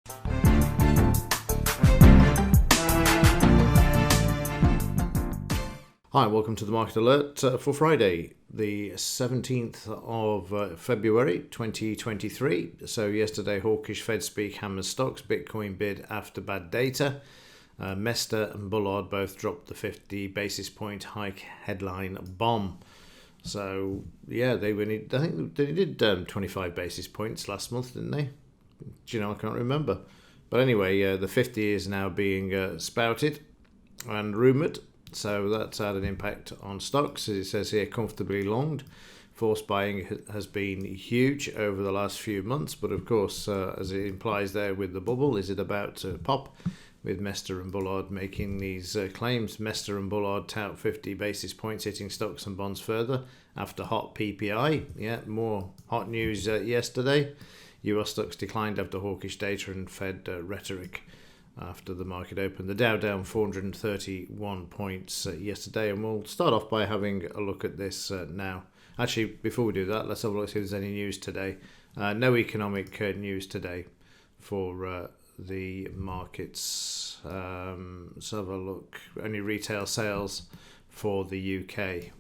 Hi, welcome to the Market Alert for Friday, the 17th of February 2023. So yesterday, hawkish Fed speak hammers stocks, Bitcoin bid after bad data. Mester and Bullard both dropped the 50 basis point hike headline bomb. So yeah, I think they did 25 basis points last month, didn't they? Do you know, I can't remember. But anyway, the 50 is now being spouted and rumoured. So that's had an impact on stocks. As it says here, comfortably longed. Forced buying has been huge over the last few months. But of course, as it implies there with the bubble, is it about to pop? With Mester and Bullard making these claims. Mester and Bullard tout 50 basis points hitting stocks and bonds further after hot PPI. Yeah, more hot news yesterday. US stocks declined after hawkish data and Fed rhetoric. After the market opened, the Dow down 431 points yesterday, and we'll start off by having a look at this now. Actually, before we do that, let's have a look see if there's any news today. No economic news today for the markets. Let's have a look. Only retail sales for the UK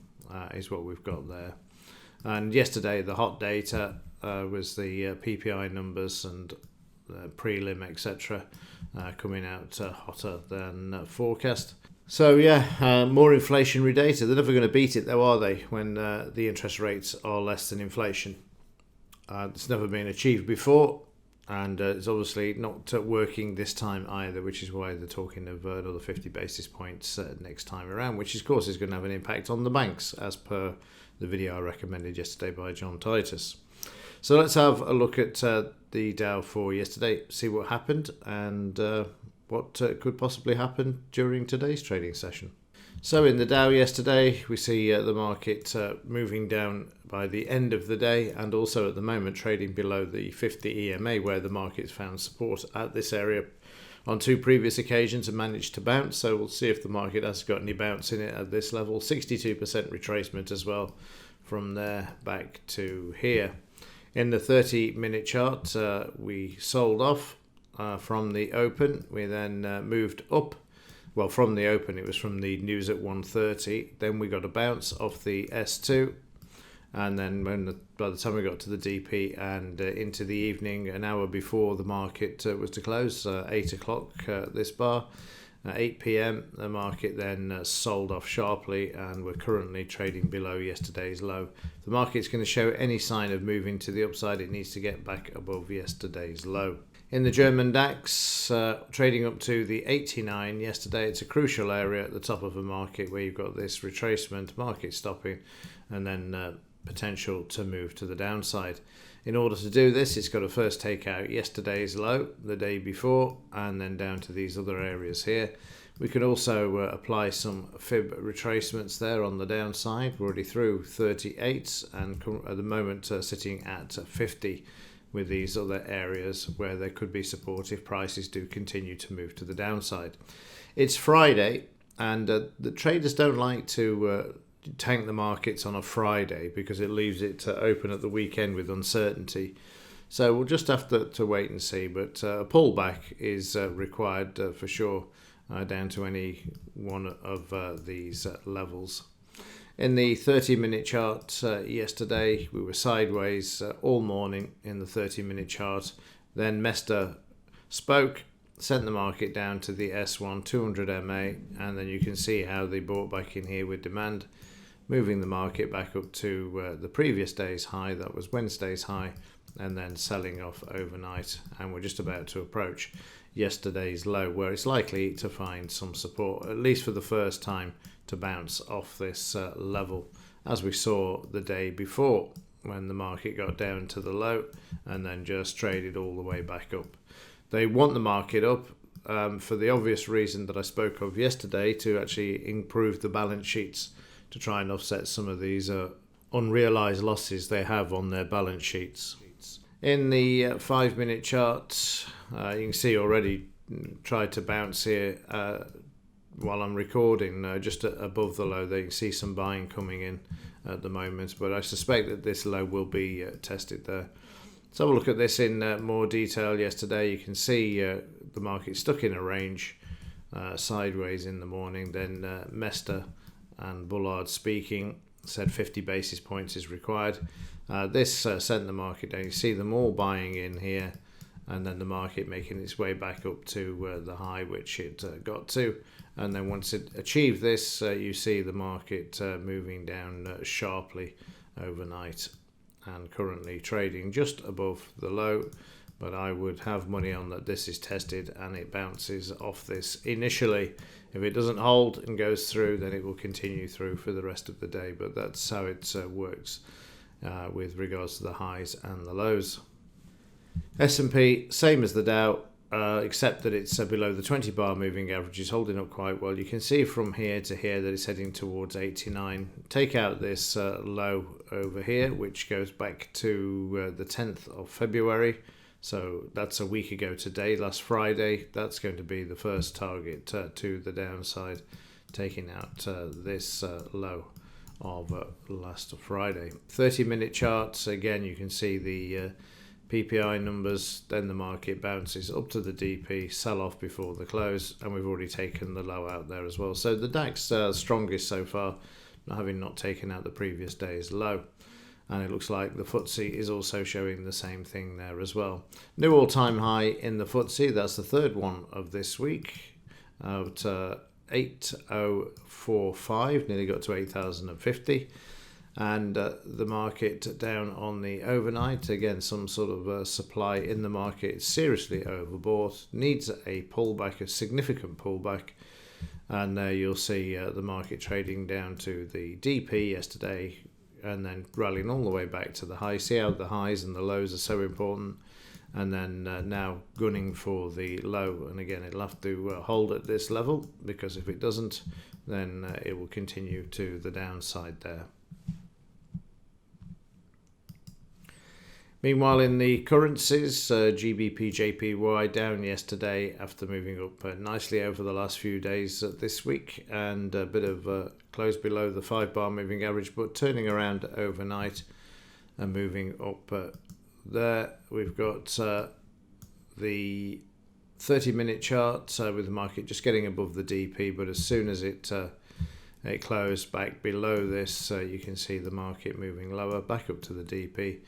is what we've got there. And yesterday, the hot data was the PPI numbers and prelim, etc. Coming out hotter than forecast. So yeah, more inflationary data. They're never going to beat it though, are they, when the interest rates are less than inflation? It's never been achieved before, and it's obviously not working this time either, which is why they're talking of another 50 basis points next time around, which of course is going to have an impact on the banks, as per the video I recommended yesterday by John Titus. So let's have a look at the Dow for yesterday, see what happened and what could possibly happen during today's trading session. So in the Dow yesterday, we see the market moving down by the end of the day, and also at the moment trading below the 50 EMA, where the market's found support at this area on two previous occasions and managed to bounce. So we'll see if the market has got any bounce in it at this level. 62% retracement as well from there back to here. In the 30-minute chart, we sold off from the open. We then moved up. Well, from the open, it was from the news at 1:30. Then we got a bounce off the S2. And then by the time we got to the DP and into the evening, an hour before the market was to close, 8 o'clock this bar, at 8 p.m, the market then sold off sharply, and we're currently trading below yesterday's low. If the market's going to show any sign of moving to the upside, it needs to get back above yesterday's low. In the German DAX, trading up to the 89 yesterday. It's a crucial area at the top of the market where you've got this retracement, market stopping, and then potential to move to the downside. In order to do this, it's got to first take out yesterday's low, the day before, and then down to these other areas here. We can also apply some fib retracements there on the downside. We're already through 38 and at the moment sitting at 50 with these other areas where there could be support if prices do continue to move to the downside. It's Friday, and the traders don't like to tank the markets on a Friday because it leaves it open at the weekend with uncertainty. So we'll just have to wait and see, but a pullback is required for sure down to any one of these levels. In the 30-minute chart yesterday, we were sideways all morning in the 30-minute chart. Then Mester spoke, sent the market down to the S1 200 MA, and then you can see how they bought back in here with demand, moving the market back up to the previous day's high, that was Wednesday's high, and then selling off overnight. And we're just about to approach yesterday's low, where it's likely to find some support, at least for the first time, to bounce off this level, as we saw the day before when the market got down to the low and then just traded all the way back up. They want the market up for the obvious reason that I spoke of yesterday, to actually improve the balance sheets, to try and offset some of these unrealized losses they have on their balance sheets. In the 5-minute chart, you can see already tried to bounce here while I'm recording, just above the low. There you can see some buying coming in at the moment, but I suspect that this low will be tested there. Let's have a look at this in more detail. Yesterday you can see the market stuck in a range sideways in the morning. Then Mester and Bullard speaking said 50 basis points is required. This sent the market down. You see them all buying in here, and then the market making its way back up to the high which it got to. And then once it achieved this, you see the market moving down sharply overnight and currently trading just above the low. But I would have money on that this is tested and it bounces off this initially. If it doesn't hold and goes through, then it will continue through for the rest of the day. But that's how it works with regards to the highs and the lows. S&P, same as the Dow, except that it's below the 20 bar moving average, is holding up quite well. You can see from here to here that it's heading towards 89. Take out this low over here, which goes back to the 10th of February. So that's a week ago today, last Friday. That's going to be the first target to the downside, taking out this low of last Friday. 30-minute charts, again, you can see the PPI numbers, then the market bounces up to the DP, sell off before the close, and we've already taken the low out there as well. So the DAX strongest so far, having not taken out the previous day's low. And it looks like the FTSE is also showing the same thing there as well. New all-time high in the FTSE, that's the third one of this week, at 8045, nearly got to 8050. And the market down on the overnight, again some sort of supply in the market, seriously overbought, needs a pullback, a significant pullback. And there you'll see the market trading down to the DP yesterday, and then rallying all the way back to the high. See how the highs and the lows are so important. And then now gunning for the low. And again, it'll have to hold at this level, because if it doesn't, then it will continue to the downside there. Meanwhile, in the currencies, GBPJPY down yesterday after moving up nicely over the last few days this week, and a bit of close below the 5 bar moving average, but turning around overnight and moving up there. We've got the 30-minute chart with the market just getting above the DP, but as soon as it closed back below this, you can see the market moving lower, back up to the DP,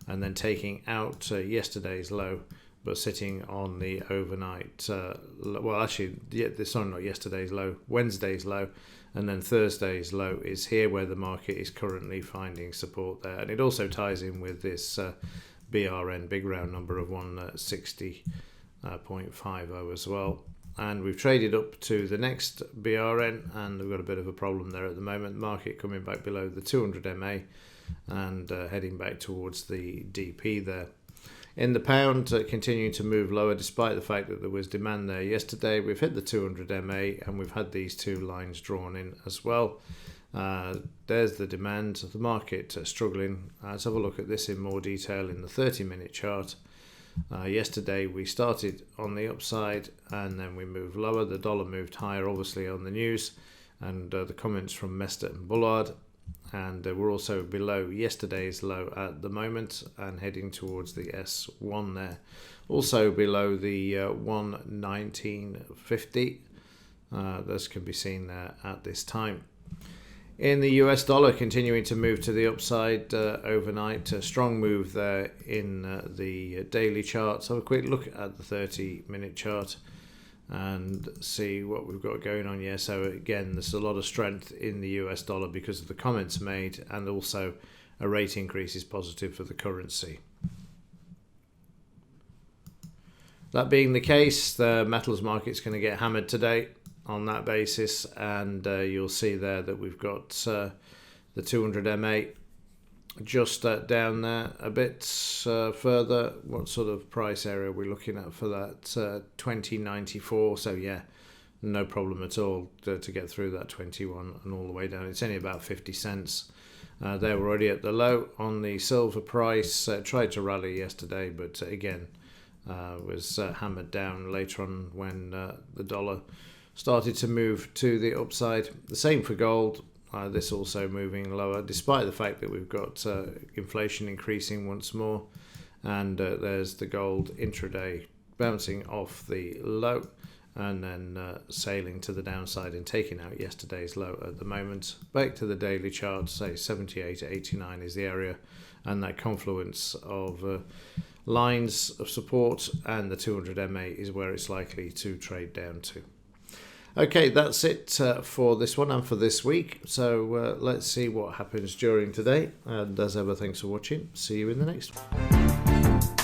and then taking out yesterday's low, but sitting on the overnight, well actually, sorry, not yesterday's low, Wednesday's low, and then Thursday's low is here where the market is currently finding support there. And it also ties in with this BRN, big round number of 160.50 as well. And we've traded up to the next BRN, and we've got a bit of a problem there at the moment. The market coming back below the 200 MA and heading back towards the DP there. In the pound, continuing to move lower despite the fact that there was demand there yesterday. We've hit the 200 MA and we've had these two lines drawn in as well. There's the demand. The market struggling. Let's have a look at this in more detail in the 30-minute chart. Yesterday we started on the upside and then we moved lower. The dollar moved higher, obviously, on the news and the comments from Mester and Bullard. And we're also below yesterday's low at the moment and heading towards the S1 there. Also below the 119.50. This can be seen there at this time. In the US dollar, continuing to move to the upside overnight. A strong move there in the daily chart. So have a quick look at the 30-minute chart and see what we've got going on here. So again, there's a lot of strength in the US dollar because of the comments made, and also a rate increase is positive for the currency. That being the case, the metals market's going to get hammered today on that basis, and you'll see there that we've got the 200 MA just down there a bit further. What sort of price area are we looking at for that? 2094. So yeah, no problem at all to get through that 21 and all the way down. It's only about 50 cents. They were already at the low on the silver price. Tried to rally yesterday, but again was hammered down later on when the dollar started to move to the upside. The same for gold. This also moving lower, despite the fact that we've got inflation increasing once more, And there's the gold intraday bouncing off the low and then sailing to the downside and taking out yesterday's low at the moment. Back to the daily chart, say 78.89 is the area, and that confluence of lines of support and the 200 MA is where it's likely to trade down to. Okay, that's it for this one and for this week. So let's see what happens during today. And as ever, thanks for watching. See you in the next one.